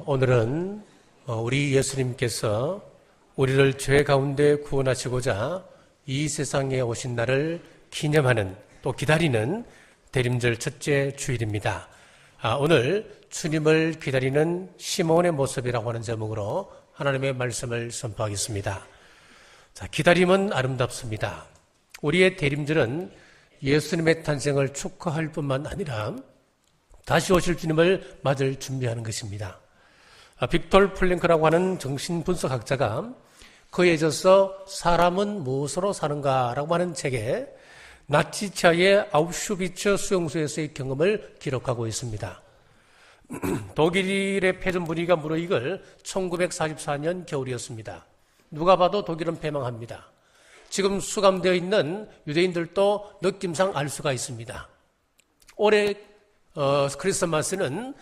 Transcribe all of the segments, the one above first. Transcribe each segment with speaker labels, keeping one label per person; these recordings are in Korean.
Speaker 1: 오늘은 우리 예수님께서 우리를 죄 가운데 구원하시고자 이 세상에 오신 날을 기념하는 또 기다리는 대림절 첫째 주일입니다. 오늘 주님을 기다리는 시몬의 모습이라고 하는 제목으로 하나님의 말씀을 선포하겠습니다. 기다림은 아름답습니다. 우리의 대림절은 예수님의 탄생을 축하할 뿐만 아니라 다시 오실 주님을 맞을 준비하는 것입니다. 빅톨 프랭크라고 하는 정신분석학자가 그에 져서 사람은 무엇으로 사는가라고 하는 책에 나치차의 아우슈비츠 수용소에서의 경험을 기록하고 있습니다. 독일의 패전 분위기가 무르익을 1944년 겨울이었습니다. 누가 봐도 독일은 패망합니다. 지금 수감되어 있는 유대인들도 느낌상 알 수가 있습니다. 올해 크리스마스는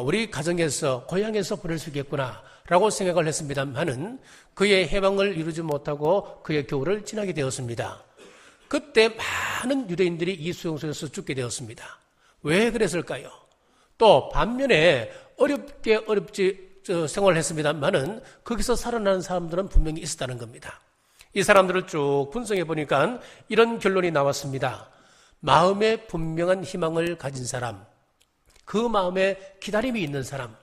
Speaker 1: 우리 가정에서 고향에서 보낼 수 있겠구나 라고 생각을 했습니다만은 그의 해방을 이루지 못하고 그의 겨울을 지나게 되었습니다. 그때 많은 유대인들이 이 수용소에서 죽게 되었습니다. 왜 그랬을까요? 또 반면에 어렵지 생활을 했습니다만은 거기서 살아나는 사람들은 분명히 있었다는 겁니다. 이 사람들을 쭉 분석해 보니까 이런 결론이 나왔습니다. 마음에 분명한 희망을 가진 사람, 그 마음에 기다림이 있는 사람,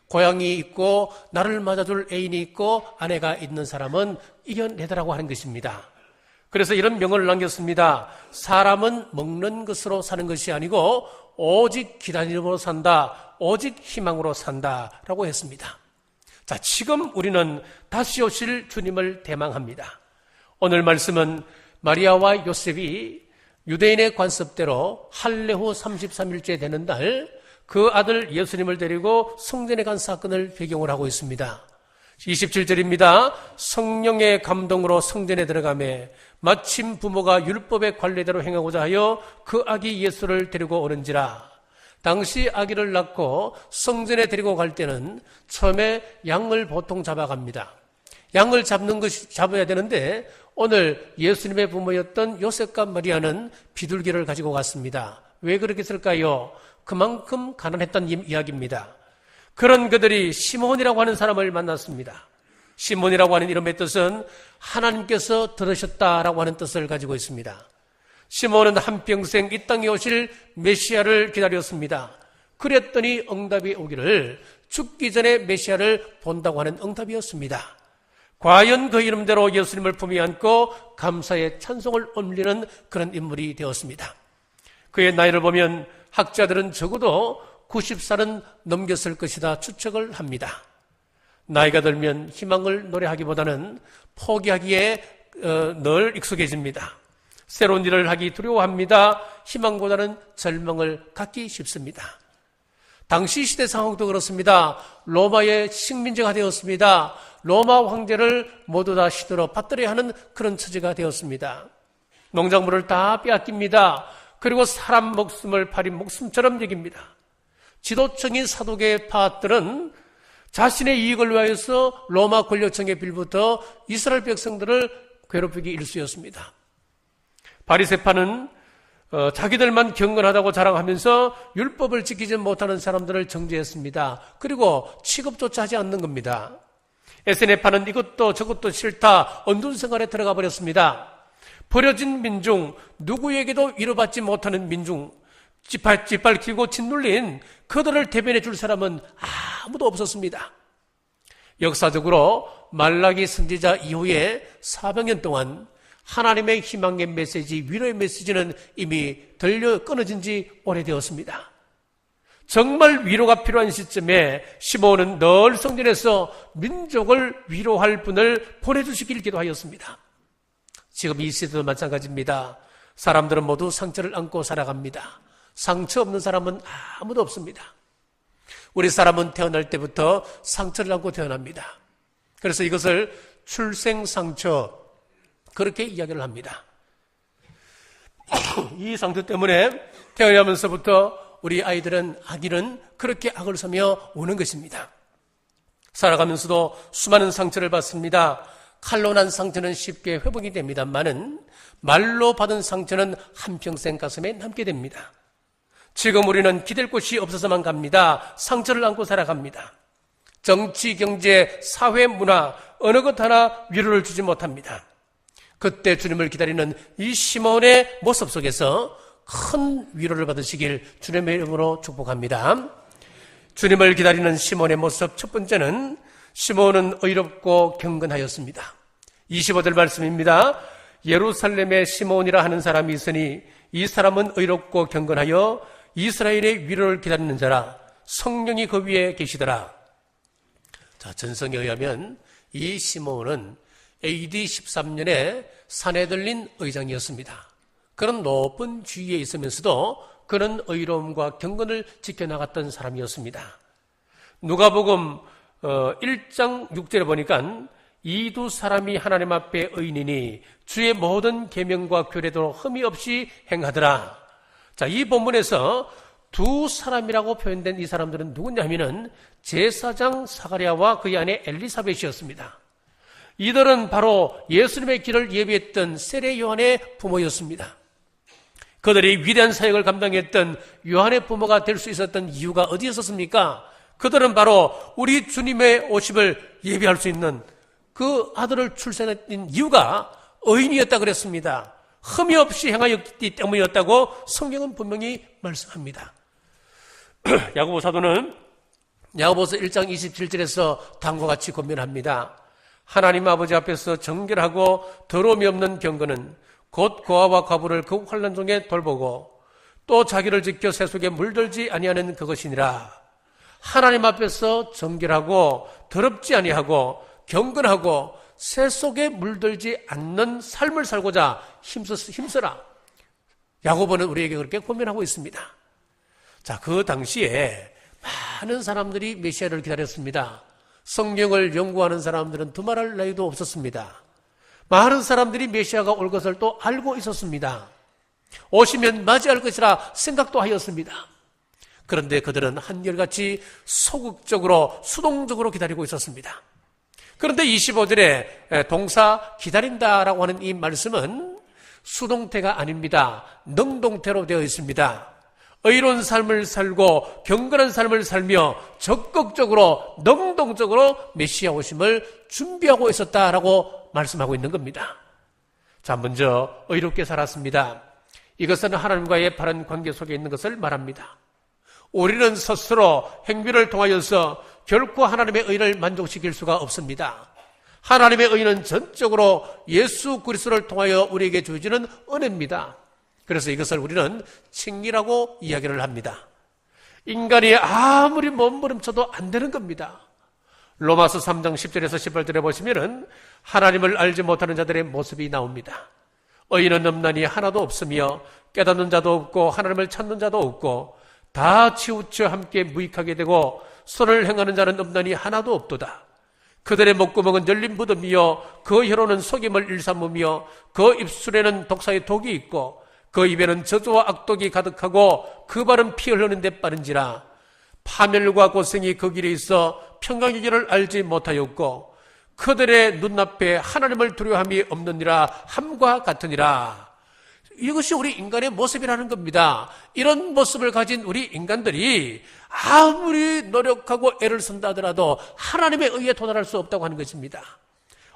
Speaker 1: 고향이 있고 나를 맞아줄 애인이 있고 아내가 있는 사람은 이겨내더라고 하는 것입니다. 그래서 이런 명언을 남겼습니다. 사람은 먹는 것으로 사는 것이 아니고 오직 기다림으로 산다, 오직 희망으로 산다라고 했습니다. 지금 우리는 다시 오실 주님을 대망합니다. 오늘 말씀은 마리아와 요셉이 유대인의 관습대로 할례 후 33일째 되는 날 그 아들 예수님을 데리고 성전에 간 사건을 배경으로 하고 있습니다. 27절입니다. 성령의 감동으로 성전에 들어가매 마침 부모가 율법의 관례대로 행하고자 하여 그 아기 예수를 데리고 오는지라. 당시 아기를 낳고 성전에 데리고 갈 때는 처음에 양을 보통 잡아갑니다. 양을 잡아야 되는데 오늘 예수님의 부모였던 요셉과 마리아는 비둘기를 가지고 갔습니다. 왜 그렇게 했을까요? 그만큼 가난했던 이야기입니다. 그런 그들이 시몬이라고 하는 사람을 만났습니다. 시몬이라고 하는 이름의 뜻은 하나님께서 들으셨다라고 하는 뜻을 가지고 있습니다. 시몬은 한평생 이 땅에 오실 메시아를 기다렸습니다. 그랬더니 응답이 오기를 죽기 전에 메시아를 본다고 하는 응답이었습니다. 과연 그 이름대로 예수님을 품에 안고 감사의 찬송을 올리는 그런 인물이 되었습니다. 그의 나이를 보면 학자들은 적어도 90살은 넘겼을 것이다 추측을 합니다. 나이가 들면 희망을 노래하기보다는 포기하기에 늘 익숙해집니다. 새로운 일을 하기 두려워합니다. 희망보다는 절망을 갖기 쉽습니다. 당시 시대 상황도 그렇습니다. 로마의 식민지가 되었습니다. 로마 황제를 모두 다 시드로 받들어야 하는 그런 처지가 되었습니다. 농작물을 다 빼앗깁니다. 그리고 사람 목숨을 파린 목숨처럼 여깁니다. 지도층인 사도계의 파들은 자신의 이익을 위하여서 로마 권력층에 빌부터 이스라엘 백성들을 괴롭히기 일쑤였습니다. 바리새파는 자기들만 경건하다고 자랑하면서 율법을 지키지 못하는 사람들을 정죄했습니다. 그리고 취급조차 하지 않는 겁니다. 에세네파는 이것도 저것도 싫다 언둔 생활에 들어가 버렸습니다. 버려진 민중, 누구에게도 위로받지 못하는 민중, 짓밟히고 짓눌린 그들을 대변해 줄 사람은 아무도 없었습니다. 역사적으로 말라기 선지자 이후에 400년 동안 하나님의 희망의 메시지, 위로의 메시지는 이미 들려 끊어진 지 오래되었습니다. 정말 위로가 필요한 시점에 시몬은 늘 성전에서 민족을 위로할 분을 보내주시길 기도하였습니다. 지금 이 시대도 마찬가지입니다. 사람들은 모두 상처를 안고 살아갑니다. 상처 없는 사람은 아무도 없습니다. 우리 사람은 태어날 때부터 상처를 안고 태어납니다. 그래서 이것을 출생상처 그렇게 이야기를 합니다. 이 상처 때문에 태어나면서부터 우리 아기는 그렇게 악을 서며 오는 것입니다. 살아가면서도 수많은 상처를 받습니다. 칼로 난 상처는 쉽게 회복이 됩니다만은 말로 받은 상처는 한평생 가슴에 남게 됩니다. 지금 우리는 기댈 곳이 없어서만 갑니다. 상처를 안고 살아갑니다. 정치, 경제, 사회, 문화 어느 것 하나 위로를 주지 못합니다. 그때 주님을 기다리는 이 시몬의 모습 속에서 큰 위로를 받으시길 주님의 이름으로 축복합니다. 주님을 기다리는 시몬의 모습 첫 번째는 시몬은 의롭고 경건하였습니다. 25절 말씀입니다. 예루살렘에 시몬이라 하는 사람이 있으니 이 사람은 의롭고 경건하여 이스라엘의 위로를 기다리는 자라. 성령이 그 위에 계시더라. 자, 전성에 의하면 이 시몬은 AD 13년에 사네들린 의장이었습니다. 그런 높은 지위에 있으면서도 그는 의로움과 경건을 지켜나갔던 사람이었습니다. 누가복음 1장 6절에 보니까 이 두 사람이 하나님 앞에 의인이니 주의 모든 계명과 규례도 흠이 없이 행하더라. 자, 이 본문에서 두 사람이라고 표현된 이 사람들은 누구냐 하면은 제사장 사가랴와 그의 아내 엘리사벳이었습니다. 이들은 바로 예수님의 길을 예비했던 세례 요한의 부모였습니다. 그들이 위대한 사역을 감당했던 요한의 부모가 될 수 있었던 이유가 어디에 있었습니까? 그들은 바로 우리 주님의 오심을 예비할 수 있는 그 아들을 출산했던 이유가 의인이었다 그랬습니다. 흠이 없이 행하였기 때문이었다고 성경은 분명히 말씀합니다. 야고보 사도는 야고보서 1장 27절에서 다음과 같이 권면합니다. 하나님 아버지 앞에서 정결하고 더러움이 없는 경건은 곧 고아와 과부를 그 환난 중에 돌보고 또 자기를 지켜 세속에 물들지 아니하는 그것이니라. 하나님 앞에서 정결하고 더럽지 아니하고 경건하고 세속에 물들지 않는 삶을 살고자 힘써라. 야고보는 우리에게 그렇게 권면하고 있습니다. 자, 그 당시에 많은 사람들이 메시아를 기다렸습니다. 성경을 연구하는 사람들은 두말할 나위도 없었습니다. 많은 사람들이 메시아가 올 것을 또 알고 있었습니다. 오시면 맞이할 것이라 생각도 하였습니다. 그런데 그들은 한결같이 소극적으로 수동적으로 기다리고 있었습니다. 그런데 25절에 동사 기다린다라고 하는 이 말씀은 수동태가 아닙니다. 능동태로 되어 있습니다. 의로운 삶을 살고 경건한 삶을 살며 적극적으로 능동적으로 메시아 오심을 준비하고 있었다라고 말씀하고 있는 겁니다. 자, 먼저 의롭게 살았습니다. 이것은 하나님과의 바른 관계 속에 있는 것을 말합니다. 우리는 스스로 행위를 통하여서 결코 하나님의 의를 만족시킬 수가 없습니다. 하나님의 의는 전적으로 예수 그리스도를 통하여 우리에게 주어지는 은혜입니다. 그래서 이것을 우리는 칭의라고 이야기를 합니다. 인간이 아무리 몸부림쳐도 안 되는 겁니다. 로마서 3장 10절에서 18절에 보시면은 하나님을 알지 못하는 자들의 모습이 나옵니다. 의인은 없나니 하나도 없으며 깨닫는 자도 없고 하나님을 찾는 자도 없고 다 치우쳐 함께 무익하게 되고 선을 행하는 자는 없나니 하나도 없도다. 그들의 목구멍은 열린 무덤이요 그 혀로는 속임을 일삼으며 그 입술에는 독사의 독이 있고 그 입에는 저주와 악독이 가득하고 그 발은 피 흘리는 데 빠른지라. 파멸과 고생이 그 길에 있어 평강의 길을 알지 못하였고 그들의 눈앞에 하나님을 두려워함이 없느니라 함과 같으니라. 이것이 우리 인간의 모습이라는 겁니다. 이런 모습을 가진 우리 인간들이 아무리 노력하고 애를 쓴다 하더라도 하나님의 의에 도달할 수 없다고 하는 것입니다.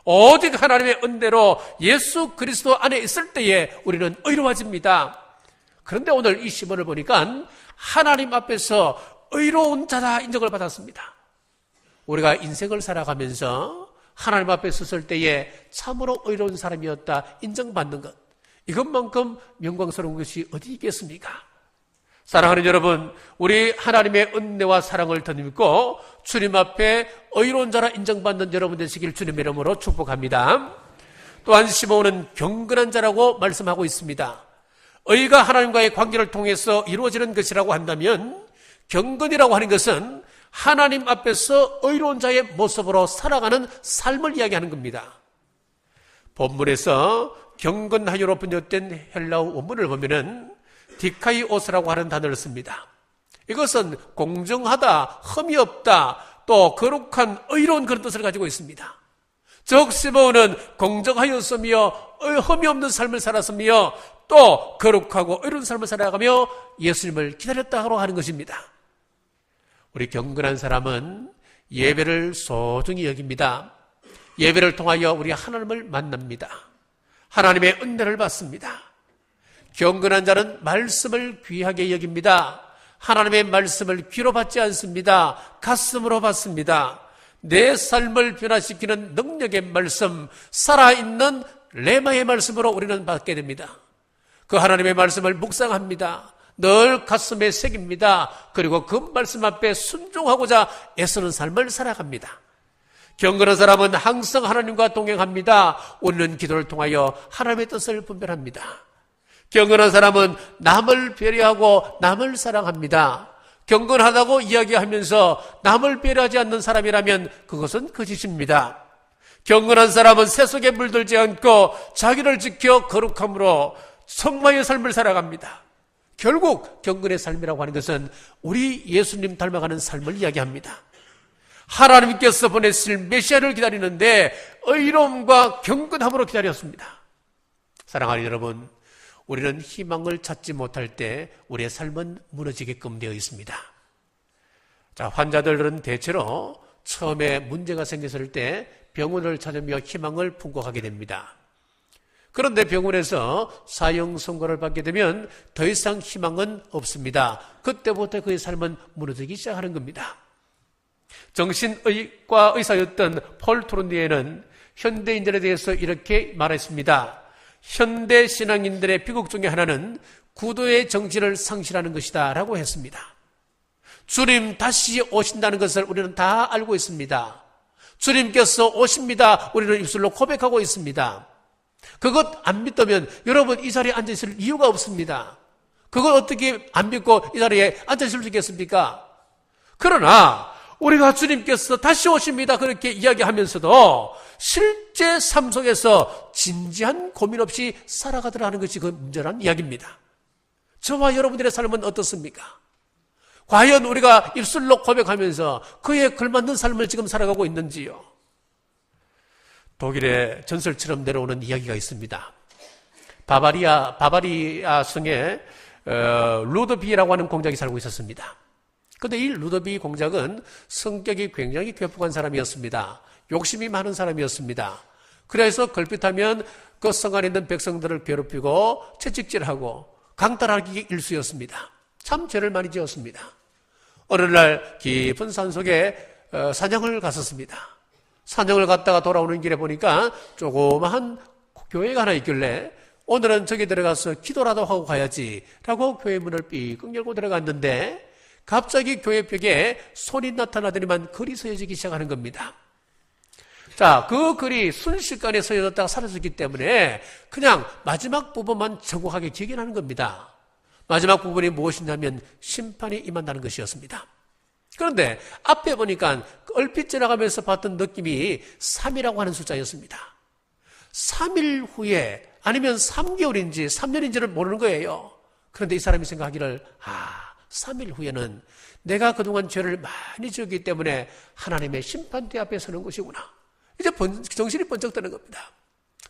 Speaker 1: 오직 하나님의 은혜로 예수 그리스도 안에 있을 때에 우리는 의로워집니다. 그런데 오늘 이 시몬을 보니까 하나님 앞에서 의로운 자다 인정을 받았습니다. 우리가 인생을 살아가면서 하나님 앞에 섰을 때에 참으로 의로운 사람이었다 인정받는 것, 이것만큼 영광스러운 것이 어디 있겠습니까? 사랑하는 여러분, 우리 하나님의 은혜와 사랑을 덧입고 주님 앞에 의로운 자라 인정받는 여러분 되시길 주님의 이름으로 축복합니다. 또한 시몬은 경건한 자라고 말씀하고 있습니다. 의가 하나님과의 관계를 통해서 이루어지는 것이라고 한다면 경건이라고 하는 것은 하나님 앞에서 의로운 자의 모습으로 살아가는 삶을 이야기하는 겁니다. 본문에서 경건하여로 번역된 헬라어 원문을 보면은 디카이오스라고 하는 단어를 씁니다. 이것은 공정하다, 흠이 없다, 또 거룩한 의로운 그런 뜻을 가지고 있습니다. 즉 시몬은 공정하였으며 흠이 없는 삶을 살았으며 또 거룩하고 의로운 삶을 살아가며 예수님을 기다렸다고 하는 것입니다. 우리 경건한 사람은 예배를 소중히 여깁니다. 예배를 통하여 우리 하나님을 만납니다. 하나님의 은혜를 받습니다. 경건한 자는 말씀을 귀하게 여깁니다. 하나님의 말씀을 귀로 받지 않습니다. 가슴으로 받습니다. 내 삶을 변화시키는 능력의 말씀, 살아있는 레마의 말씀으로 우리는 받게 됩니다. 그 하나님의 말씀을 묵상합니다. 늘 가슴에 새깁니다. 그리고 그 말씀 앞에 순종하고자 애쓰는 삶을 살아갑니다. 경건한 사람은 항상 하나님과 동행합니다. 우리는 기도를 통하여 하나님의 뜻을 분별합니다. 경건한 사람은 남을 배려하고 남을 사랑합니다. 경건하다고 이야기하면서 남을 배려하지 않는 사람이라면 그것은 거짓입니다. 경건한 사람은 새 속에 물들지 않고 자기를 지켜 거룩함으로 성마의 삶을 살아갑니다. 결국 경건의 삶이라고 하는 것은 우리 예수님 닮아가는 삶을 이야기합니다. 하나님께서 보내실 메시아를 기다리는데 의로움과 경건함으로 기다렸습니다. 사랑하는 여러분, 우리는 희망을 찾지 못할 때 우리의 삶은 무너지게끔 되어 있습니다. 자, 환자들은 대체로 처음에 문제가 생겼을 때 병원을 찾으며 희망을 품고 가게 됩니다. 그런데 병원에서 사형 선고를 받게 되면 더 이상 희망은 없습니다. 그때부터 그의 삶은 무너지기 시작하는 겁니다. 정신의과 의사였던 폴 트론디에는 현대인들에 대해서 이렇게 말했습니다. 현대 신앙인들의 비극 중에 하나는 구도의 정신을 상실하는 것이다 라고 했습니다. 주님 다시 오신다는 것을 우리는 다 알고 있습니다. 주님께서 오십니다. 우리는 입술로 고백하고 있습니다. 그것 안 믿으면 여러분 이 자리에 앉으실 이유가 없습니다. 그걸 어떻게 안 믿고 이 자리에 앉으실 수 있겠습니까? 그러나 우리가 주님께서 다시 오십니다 그렇게 이야기하면서도 실제 삶 속에서 진지한 고민 없이 살아가더라 하는 것이 그 문제라는 이야기입니다. 저와 여러분들의 삶은 어떻습니까? 과연 우리가 입술로 고백하면서 그에 걸맞는 삶을 지금 살아가고 있는지요? 독일의 전설처럼 내려오는 이야기가 있습니다. 바바리아 성에 루드비라고 하는 공작이 살고 있었습니다. 그런데 이 루드비 공작은 성격이 굉장히 괴폭한 사람이었습니다. 욕심이 많은 사람이었습니다. 그래서 걸핏하면 그 성 안에 있는 백성들을 괴롭히고 채찍질하고 강탈하기 일쑤였습니다. 참 죄를 많이 지었습니다. 어느 날 깊은 산속에 사냥을 갔었습니다. 사냥을 갔다가 돌아오는 길에 보니까 조그마한 교회가 하나 있길래 오늘은 저기 들어가서 기도라도 하고 가야지 라고 교회 문을 삐끗 열고 들어갔는데 갑자기 교회 벽에 손이 나타나더니만 글이 서여지기 시작하는 겁니다. 자, 그 글이 순식간에 서여졌다가 사라졌기 때문에 그냥 마지막 부분만 정확하게 기억하는 겁니다. 마지막 부분이 무엇이냐면 심판이 임한다는 것이었습니다. 그런데 앞에 보니까 얼핏 지나가면서 봤던 느낌이 3이라고 하는 숫자였습니다. 3일 후에 아니면 3개월인지 3년인지를 모르는 거예요. 그런데 이 사람이 생각하기를 3일 후에는 내가 그동안 죄를 많이 지었기 때문에 하나님의 심판대 앞에 서는 것이구나. 이제 정신이 번쩍 드는 겁니다.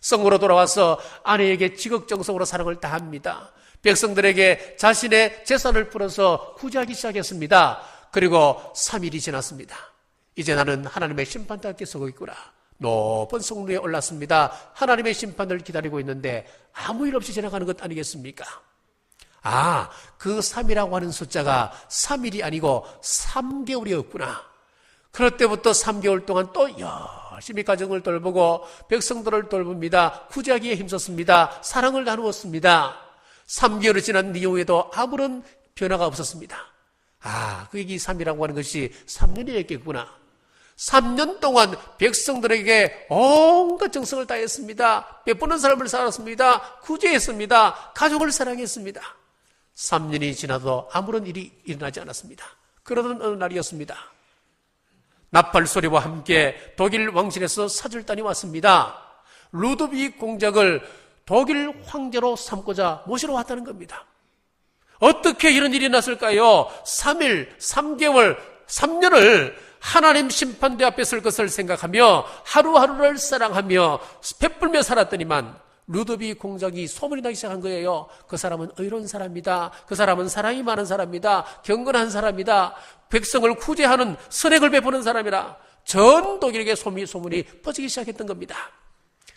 Speaker 1: 성으로 돌아와서 아내에게 지극정성으로 사랑을 다합니다. 백성들에게 자신의 재산을 풀어서 구제하기 시작했습니다. 그리고 3일이 지났습니다. 이제 나는 하나님의 심판대 앞에 서고 있구나. 높은 성루에 올랐습니다. 하나님의 심판을 기다리고 있는데 아무 일 없이 지나가는 것 아니겠습니까? 그 3이라고 하는 숫자가 3일이 아니고 3개월이었구나. 그럴 때부터 3개월 동안 또 열심히 가정을 돌보고 백성들을 돌봅니다. 구제하기에 힘썼습니다. 사랑을 나누었습니다. 3개월이 지난 이후에도 아무런 변화가 없었습니다. 그 얘기 3이라고 하는 것이 3년이었겠구나. 3년 동안 백성들에게 온갖 정성을 다했습니다. 베푸는 삶을 살았습니다. 구제했습니다. 가족을 사랑했습니다. 3년이 지나도 아무런 일이 일어나지 않았습니다. 그러던 어느 날이었습니다. 나팔 소리와 함께 독일 왕실에서 사절단이 왔습니다. 루드비 공작을 독일 황제로 삼고자 모시러 왔다는 겁니다. 어떻게 이런 일이 났을까요? 3일, 3개월, 3년을 하나님 심판대 앞에 설 것을 생각하며 하루하루를 사랑하며 베풀며 살았더니만 루드비 공작이 소문이 나기 시작한 거예요. 그 사람은 의로운 사람이다. 그 사람은 사랑이 많은 사람이다. 경건한 사람이다. 백성을 구제하는 선행을 베푸는 사람이라 전 독일에게 소문이 퍼지기 시작했던 겁니다.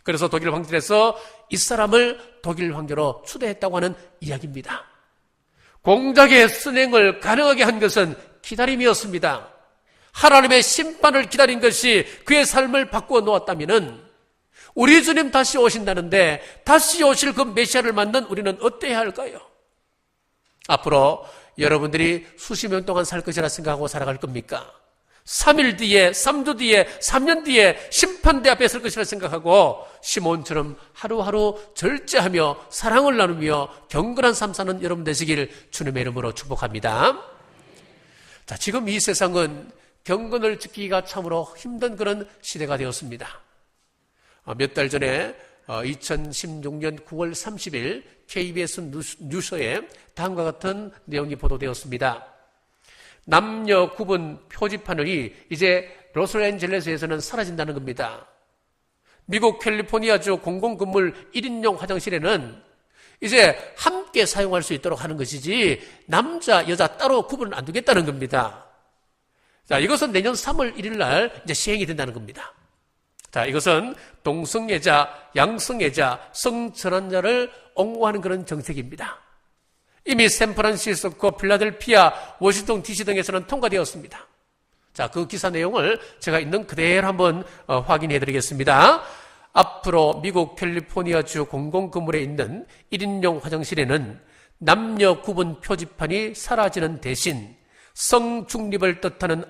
Speaker 1: 그래서 독일 황제에서 이 사람을 독일 황제로 추대했다고 하는 이야기입니다. 공작의 선행을 가능하게 한 것은 기다림이었습니다. 하나님의 심판을 기다린 것이 그의 삶을 바꾸어 놓았다면 우리 주님 다시 오신다는데 다시 오실 그 메시아를 만난 우리는 어때야 할까요? 앞으로 여러분들이 수십 년 동안 살 것이라 생각하고 살아갈 겁니까? 3일 뒤에, 3주 뒤에, 3년 뒤에 심판대 앞에 설 것이라 생각하고 시몬처럼 하루하루 절제하며 사랑을 나누며 경건한 삶 사는 여러분 되시길 주님의 이름으로 축복합니다. 자, 지금 이 세상은 경건을 지키기가 참으로 힘든 그런 시대가 되었습니다. 몇 달 전에 2016년 9월 30일 KBS 뉴스에 다음과 같은 내용이 보도되었습니다. 남녀 구분 표지판이 이제 로스앤젤레스에서는 사라진다는 겁니다. 미국 캘리포니아주 공공건물 1인용 화장실에는 이제 함께 사용할 수 있도록 하는 것이지 남자, 여자 따로 구분을 안 두겠다는 겁니다. 자, 이것은 내년 3월 1일 날 이제 시행이 된다는 겁니다. 자, 이것은 동성애자, 양성애자, 성전환자를 옹호하는 그런 정책입니다. 이미 샌프란시스코, 필라델피아, 워싱턴 DC 등에서는 통과되었습니다. 자, 그 기사 내용을 제가 있는 그대로 한번 확인해 드리겠습니다. 앞으로 미국 캘리포니아주 공공건물에 있는 1인용 화장실에는 남녀 구분 표지판이 사라지는 대신 성중립을 뜻하는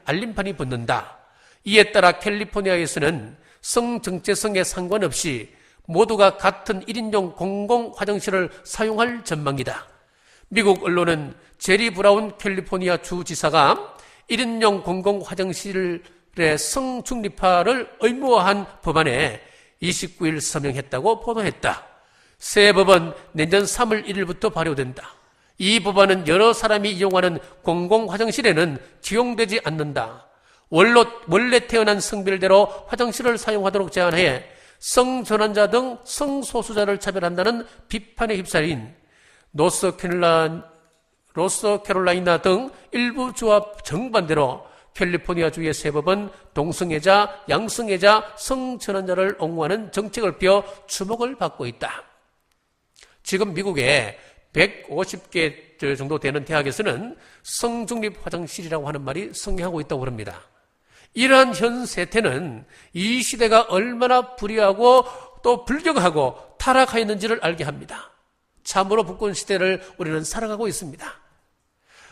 Speaker 1: 알림판이 붙는다. 이에 따라 캘리포니아에서는 성정체성에 상관없이 모두가 같은 1인용 공공 화장실을 사용할 전망이다. 미국 언론은 제리 브라운 캘리포니아 주지사가 1인용 공공 화장실의 성중립화를 의무화한 법안에 29일 서명했다고 보도했다. 새 법은 내년 3월 1일부터 발효된다. 이 법안은 여러 사람이 이용하는 공공 화장실에는 기용되지 않는다. 원래 태어난 성별대로 화장실을 사용하도록 제한해 성전환자 등 성소수자를 차별한다는 비판에 휩싸린 노스캐롤라이나 등 일부 주와 정반대로 캘리포니아주의 새 법은 동성애자, 양성애자, 성전환자를 옹호하는 정책을 펴 주목을 받고 있다. 지금 미국에 150개 정도 되는 대학에서는 성중립 화장실이라고 하는 말이 성행하고 있다고 합니다. 이러한 현 세태는 이 시대가 얼마나 불의하고 또 불경하고 타락하였는지를 알게 합니다. 참으로 부끄러운 시대를 우리는 살아가고 있습니다.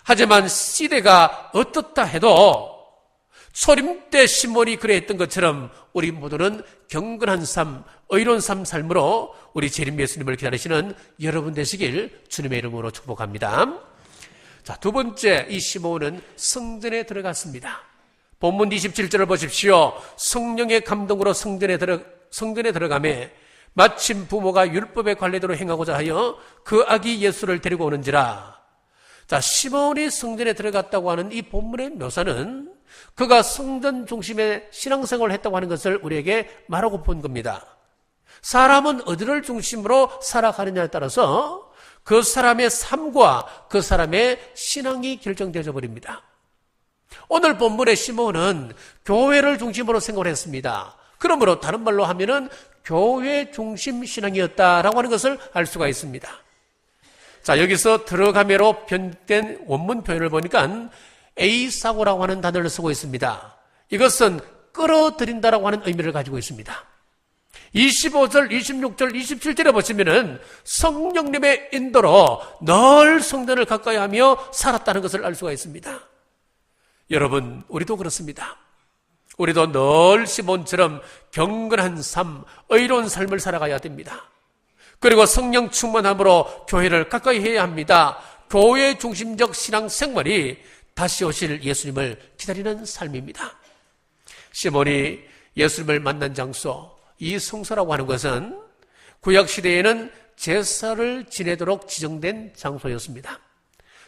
Speaker 1: 하지만 시대가 어떻다 해도 소림 때 시몬이 그래했던 것처럼 우리 모두는 경건한 삶, 의로운 삶 삶으로 우리 재림 예수님을 기다리시는 여러분 되시길 주님의 이름으로 축복합니다. 자, 두 번째, 이 시몬은 성전에 들어갔습니다. 본문 27절을 보십시오. 성령의 감동으로 성전에 들어가매 마침 부모가 율법의 관례대로 행하고자 하여 그 아기 예수를 데리고 오는지라. 자, 시몬이 성전에 들어갔다고 하는 이 본문의 묘사는 그가 성전 중심의 신앙생활을 했다고 하는 것을 우리에게 말하고 본 겁니다. 사람은 어디를 중심으로 살아가느냐에 따라서 그 사람의 삶과 그 사람의 신앙이 결정되어 버립니다. 오늘 본문의 시몬은 교회를 중심으로 생각을 했습니다. 그러므로 다른 말로 하면은 교회 중심 신앙이었다라고 하는 것을 알 수가 있습니다. 자, 여기서 들어가매로 변된 원문 표현을 보니까 에이사고라고 하는 단어를 쓰고 있습니다. 이것은 끌어들인다라고 하는 의미를 가지고 있습니다. 25절, 26절, 27절에 보시면은 성령님의 인도로 늘 성전을 가까이 하며 살았다는 것을 알 수가 있습니다. 여러분, 우리도 그렇습니다. 우리도 늘 시몬처럼 경건한 삶, 의로운 삶을 살아가야 됩니다. 그리고 성령 충만함으로 교회를 가까이 해야 합니다. 교회 중심적 신앙 생활이 다시 오실 예수님을 기다리는 삶입니다. 시몬이 예수님을 만난 장소, 이 성소라고 하는 것은 구약시대에는 제사를 지내도록 지정된 장소였습니다.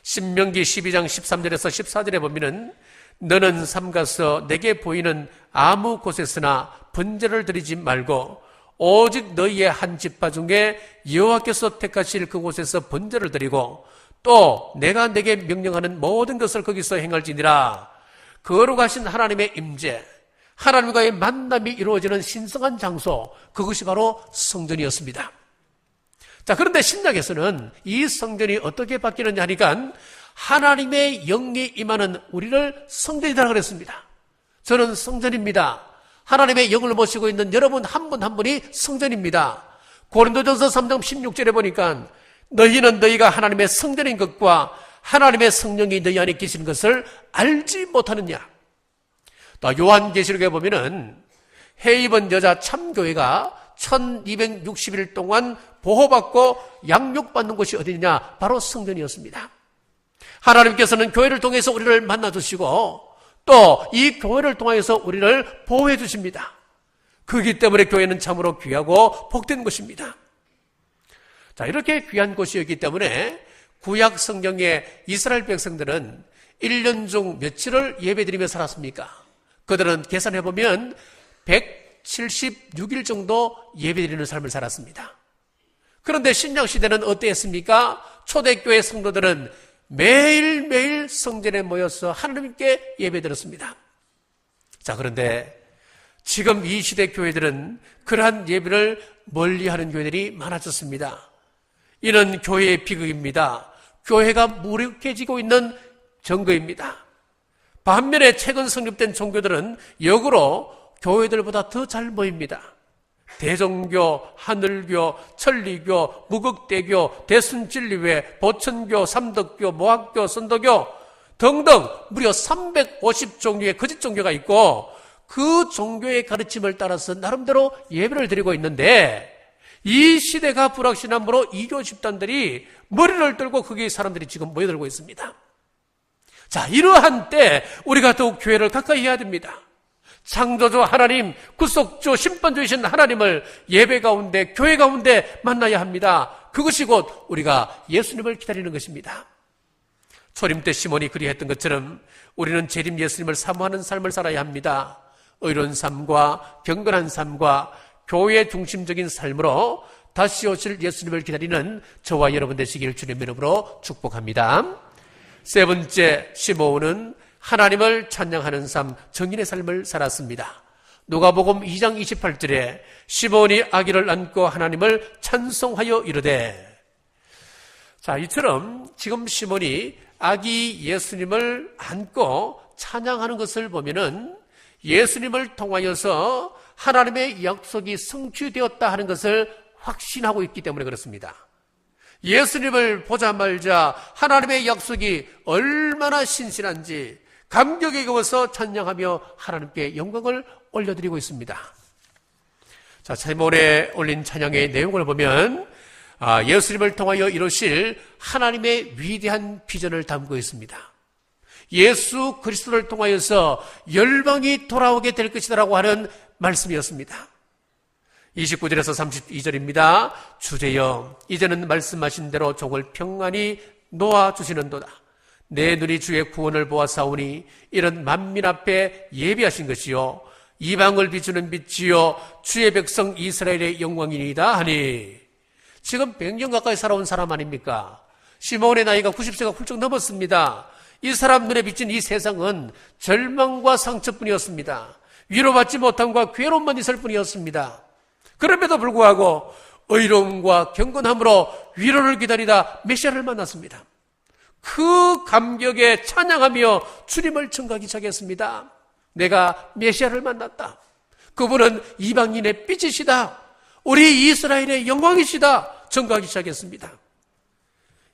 Speaker 1: 신명기 12장 13절에서 14절에 보면은 너는 삼가서 내게 보이는 아무 곳에서나 번제를 드리지 말고 오직 너희의 한 지파 중에 여호와께서 택하실 그곳에서 번제를 드리고 또 내가 내게 명령하는 모든 것을 거기서 행할지니라. 거룩하신 하나님의 임재, 하나님과의 만남이 이루어지는 신성한 장소, 그것이 바로 성전이었습니다. 자, 그런데 신약에서는 이 성전이 어떻게 바뀌느냐 하니까 하나님의 영이 임하는 우리를 성전이라고 그랬습니다. 저는 성전입니다. 하나님의 영을 모시고 있는 여러분 한 분 한 분이 성전입니다. 고린도전서 3장 16절에 보니까 너희는 너희가 하나님의 성전인 것과 하나님의 성령이 너희 안에 계시는 것을 알지 못하느냐. 또 요한계시록에 보면은 해 입은 여자 참교회가 1260일 동안 보호받고 양육받는 곳이 어디냐? 바로 성전이었습니다. 하나님께서는 교회를 통해서 우리를 만나주시고 또 이 교회를 통해서 우리를 보호해 주십니다. 그렇기 때문에 교회는 참으로 귀하고 복된 곳입니다. 자, 이렇게 귀한 곳이었기 때문에 구약 성경의 이스라엘 백성들은 1년 중 며칠을 예배드리며 살았습니까? 그들은 계산해보면 176일 정도 예배드리는 삶을 살았습니다. 그런데 신약시대는 어땠습니까? 초대교회 성도들은 매일매일 성전에 모여서 하나님께 예배드렸습니다. 자, 그런데 지금 이 시대 교회들은 그러한 예배를 멀리하는 교회들이 많아졌습니다. 이는 교회의 비극입니다. 교회가 무력해지고 있는 증거입니다. 반면에 최근 성립된 종교들은 역으로 교회들보다 더 잘 모입니다. 대종교, 하늘교, 천리교, 무극대교, 대순진리회, 보천교, 삼덕교, 모학교, 선도교 등등 무려 350종류의 거짓 종교가 있고 그 종교의 가르침을 따라서 나름대로 예배를 드리고 있는데 이 시대가 불확실함으로 이교 집단들이 머리를 들고 거기에 사람들이 지금 모여들고 있습니다. 자, 이러한 때 우리가 더욱 교회를 가까이 해야 됩니다. 창조주 하나님, 구속주, 심판주이신 하나님을 예배 가운데, 교회 가운데 만나야 합니다. 그것이 곧 우리가 예수님을 기다리는 것입니다. 초림 때 시몬이 그리했던 것처럼 우리는 재림 예수님을 사모하는 삶을 살아야 합니다. 의로운 삶과 경건한 삶과 교회 중심적인 삶으로 다시 오실 예수님을 기다리는 저와 여러분 되시길 주님의 이름으로 축복합니다. 세 번째, 시몬은 하나님을 찬양하는 삶, 정인의 삶을 살았습니다. 누가복음 2장 28절에 시몬이 아기를 안고 하나님을 찬송하여 이르되. 자, 이처럼 지금 시몬이 아기 예수님을 안고 찬양하는 것을 보면은 예수님을 통하여서 하나님의 약속이 성취되었다 하는 것을 확신하고 있기 때문에 그렇습니다. 예수님을 보자마자 하나님의 약속이 얼마나 신실한지 감격에 겨워서 찬양하며 하나님께 영광을 올려드리고 있습니다. 자, 시몬에 올린 찬양의 내용을 보면 예수님을 통하여 이루실 하나님의 위대한 비전을 담고 있습니다. 예수 그리스도를 통하여서 열방이 돌아오게 될 것이라고 하는 말씀이었습니다. 29절에서 32절입니다. 주제여, 이제는 말씀하신 대로 종을 평안히 놓아주시는도다. 내 눈이 주의 구원을 보아사오니 이런 만민 앞에 예비하신 것이요 이방을 비추는 빛이요 주의 백성 이스라엘의 영광이니이다 하니. 지금 100년 가까이 살아온 사람 아닙니까? 시몬의 나이가 90세가 훌쩍 넘었습니다. 이 사람 눈에 비친 이 세상은 절망과 상처뿐이었습니다. 위로받지 못함과 괴로움만 있을 뿐이었습니다. 그럼에도 불구하고 의로움과 경건함으로 위로를 기다리다 메시아를 만났습니다. 그 감격에 찬양하며 주님을 청하기 시작했습니다. 내가 메시아를 만났다. 그분은 이방인의 빛이시다. 우리 이스라엘의 영광이시다. 청하기 시작했습니다.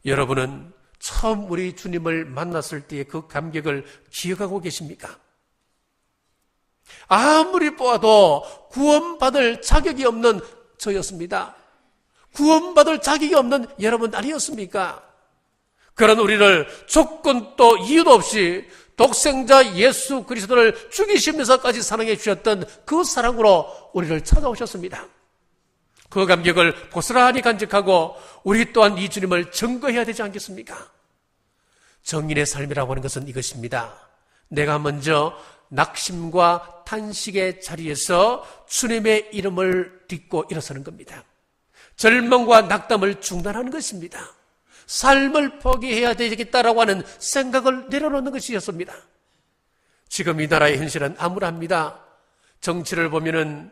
Speaker 1: 여러분은 처음 우리 주님을 만났을 때의 그 감격을 기억하고 계십니까? 아무리 보아도 구원받을 자격이 없는 저였습니다. 구원받을 자격이 없는 여러분 아니었습니까? 그런 우리를 조건도 이유도 없이 독생자 예수 그리스도를 죽이시면서까지 사랑해 주셨던 그 사랑으로 우리를 찾아오셨습니다. 그 감격을 고스란히 간직하고 우리 또한 이 주님을 증거해야 되지 않겠습니까? 정인의 삶이라고 하는 것은 이것입니다. 내가 먼저 낙심과 탄식의 자리에서 주님의 이름을 부딪고 일어서는 겁니다. 절망과 낙담을 중단하는 것입니다. 삶을 포기해야 되겠다라고 하는 생각을 내려놓는 것이었습니다. 지금 이 나라의 현실은 암울합니다. 정치를 보면은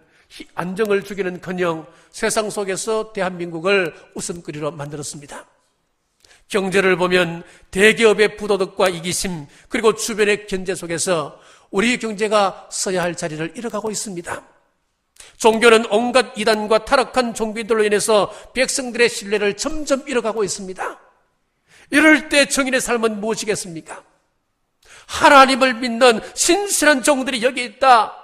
Speaker 1: 안정을 주기는커녕 세상 속에서 대한민국을 웃음거리로 만들었습니다. 경제를 보면 대기업의 부도덕과 이기심 그리고 주변의 견제 속에서 우리 경제가 서야 할 자리를 잃어가고 있습니다. 종교는 온갖 이단과 타락한 종교인들로 인해서 백성들의 신뢰를 점점 잃어가고 있습니다. 이럴 때 정인의 삶은 무엇이겠습니까? 하나님을 믿는 신실한 종들이 여기 있다.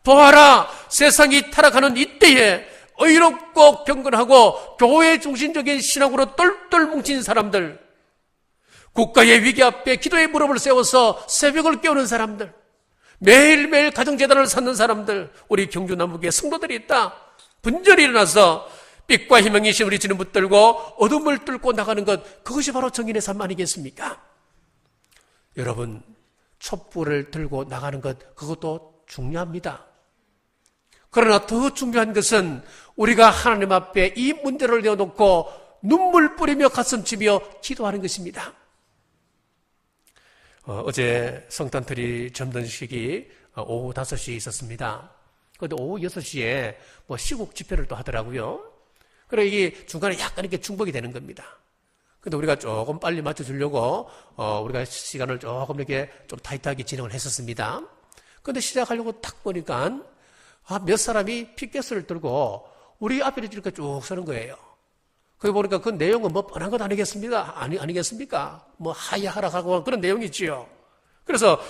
Speaker 1: 보아라, 세상이 타락하는 이때에 의롭고 경건하고 교회 중심적인 신앙으로 똘똘 뭉친 사람들, 국가의 위기 앞에 기도의 무릎을 세워서 새벽을 깨우는 사람들, 매일매일 가정재단을 쌓는 사람들, 우리 경주 남북에 성도들이 있다. 분절이 일어나서 빛과 희망이신 우리 주님 붙들고 어둠을 뚫고 나가는 것, 그것이 바로 정인의 삶 아니겠습니까? 여러분, 촛불을 들고 나가는 것, 그것도 중요합니다. 그러나 더 중요한 것은 우리가 하나님 앞에 이 문제를 내어놓고 눈물 뿌리며 가슴 치며 기도하는 것입니다. 어제 성탄트리 점등식이 오후 5시에 있었습니다. 그런데 오후 6시에 시국 집회를 또 하더라고요. 그래 이게 중간에 약간 이렇게 중복이 되는 겁니다. 근데 우리가 조금 빨리 맞춰주려고 우리가 시간을 조금 이렇게 좀 타이트하게 진행을 했었습니다. 근데 시작하려고 딱 보니까 몇 사람이 피켓을 들고 우리 앞에 이렇게 쭉 서는 거예요. 거기 보니까 그 내용은 뻔한 것 아니겠습니까? 아니겠습니까? 하야하락하고 그런 내용이지요. 그래서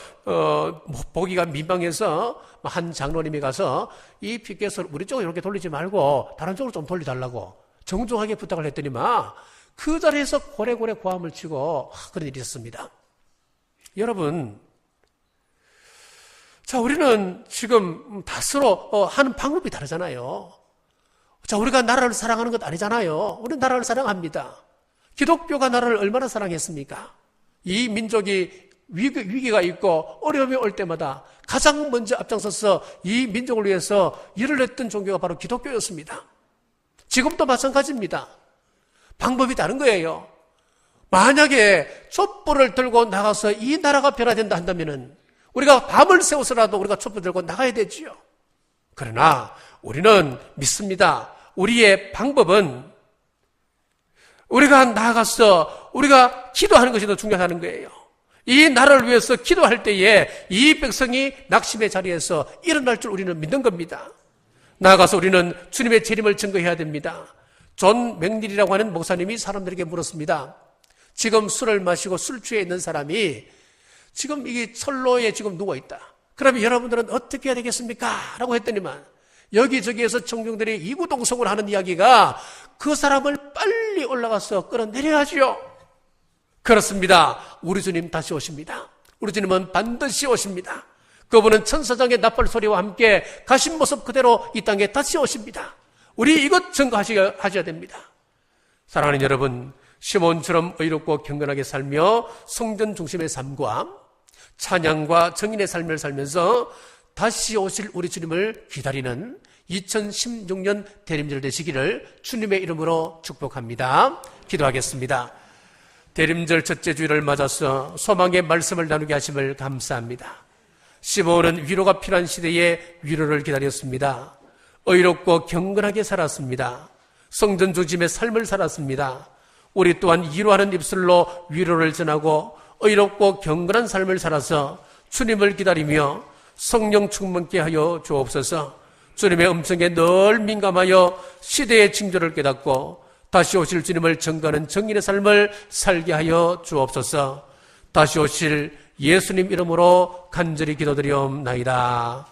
Speaker 1: 보기가 민망해서 한 장로님이 가서 이 피켓을 우리 쪽으로 이렇게 돌리지 말고 다른 쪽으로 좀 돌려달라고 정중하게 부탁을 했더니만 그 자리에서 고래고래 고함을 치고 그런 일이 있었습니다. 여러분, 자, 우리는 지금 다스로 하는 방법이 다르잖아요. 자, 우리가 나라를 사랑하는 것 아니잖아요. 우리는 나라를 사랑합니다. 기독교가 나라를 얼마나 사랑했습니까? 이 민족이 위기가 있고 어려움이 올 때마다 가장 먼저 앞장서서 이 민족을 위해서 일을 했던 종교가 바로 기독교였습니다. 지금도 마찬가지입니다. 방법이 다른 거예요. 만약에 촛불을 들고 나가서 이 나라가 변화된다 한다면은 우리가 밤을 새워서라도 우리가 촛불 들고 나가야 되지요. 그러나 우리는 믿습니다. 우리의 방법은 우리가 나가서 우리가 기도하는 것이 더 중요하다는 거예요. 이 나라를 위해서 기도할 때에 이 백성이 낙심의 자리에서 일어날 줄 우리는 믿는 겁니다. 나아가서 우리는 주님의 재림을 증거해야 됩니다. 존 맥닐이라고 하는 목사님이 사람들에게 물었습니다. 지금 술을 마시고 술 취해 있는 사람이 지금 이게 철로에 지금 누워있다. 그러면 여러분들은 어떻게 해야 되겠습니까? 라고 했더니만 여기저기에서 청중들이 이구동성을 하는 이야기가 그 사람을 빨리 올라가서 끌어내려야지요. 그렇습니다. 우리 주님 다시 오십니다. 우리 주님은 반드시 오십니다. 그분은 천사장의 나팔 소리와 함께 가신 모습 그대로 이 땅에 다시 오십니다. 우리 이것 증거하셔야 됩니다. 사랑하는 여러분, 시몬처럼 의롭고 경건하게 살며 성전 중심의 삶과 찬양과 정인의 삶을 살면서 다시 오실 우리 주님을 기다리는 2016년 대림절 되시기를 주님의 이름으로 축복합니다. 기도하겠습니다. 대림절 첫째 주일을 맞아서 소망의 말씀을 나누게 하심을 감사합니다. 시몬은 위로가 필요한 시대에 위로를 기다렸습니다. 의롭고 경건하게 살았습니다. 성전 중심의 삶을 살았습니다. 우리 또한 위로하는 입술로 위로를 전하고 의롭고 경건한 삶을 살아서 주님을 기다리며 성령 충만케 하여 주옵소서. 주님의 음성에 늘 민감하여 시대의 징조를 깨닫고 다시 오실 주님을 증거하는 정인의 삶을 살게 하여 주옵소서. 다시 오실 예수님 이름으로 간절히 기도드리옵나이다.